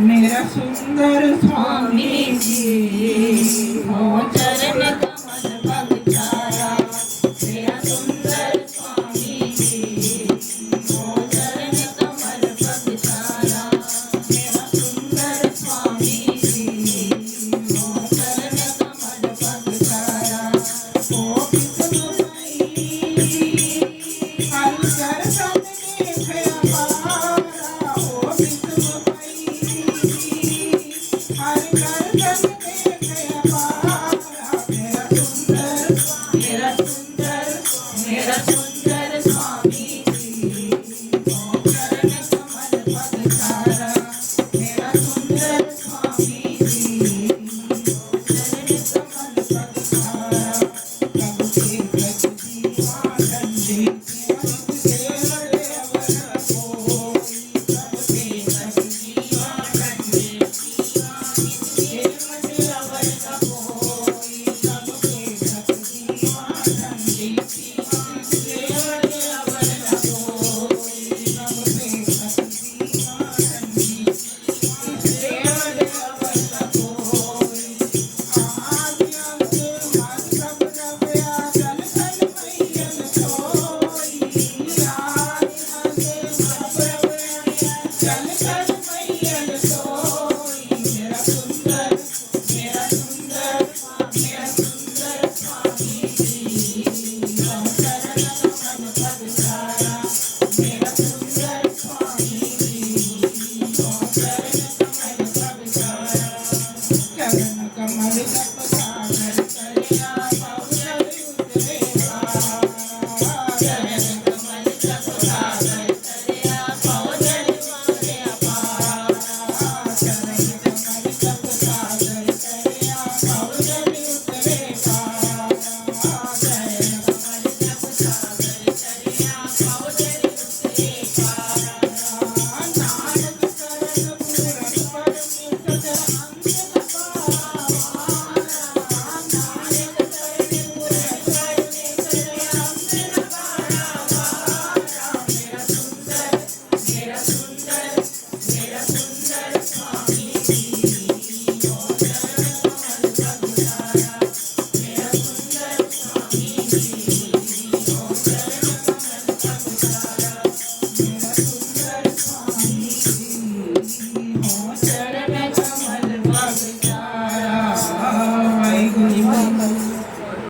मेरा सुंदर स्वामी जी हो चरण कमल पग छाया। मेरा सुंदर स्वामी जी हो चरण कमल पग छाया। मेरा सुंदर स्वामी जी हो चरण कमल पग छाया। ओ किस्म पाई हर कर सब देख अपारा। ओ किस्म हर कर सब देख अपारा। मेरा सुंदर मेरा सुंदर स्वामी जी हो चरण कमल पग छाया। मेरा सुंदर स्वामी जी हो चरण कमल पग छाया। तब से तक जीवा ठंडी सेवरे अवर कोई। तब से तक जीवा ठंडी सेवरे अवर कोई। तब से तक जीवा ठंडी सेवरे अवर कोई। तब से तक जीवा ठंडी सेवरे अवर कोई। आदि अंत मत सब रवया जल थल मैयल सोई। आदि अंत सब रवया जल थल मैयल सोई। मेरा सुंदर मेरा सुंदर मेरा सुंदर स्वामी जी हो चरण कमल पग छाया। मेरा सुंदर स्वामी जी हो चरण कमल पग छाया। चरण कमल तप सागर चरिया पाउजल उतरे पारा। चरण कमल तप सागर चरिया पाउजल उतरे पारा। चरण कमल तप सागर चरिया पाउजल उतरे पारा। चरण कमल तप सागर चरिया पाउजल उतरे पारा। नानक चरण पूरन परमित अंत न पावा। नानक चरण पूरन परमित अंत न पावा। मेरा सुंदर मेरा सुंदर मेरा सुंदर स्वामी जी हो चरण कमल पग छाया। मेरा सुंदर स्वामी जी हो चरण कमल पग छाया। मेरा सुंदर स्वामी जी हो चरण कमल पग छाया। वाहिगुरू।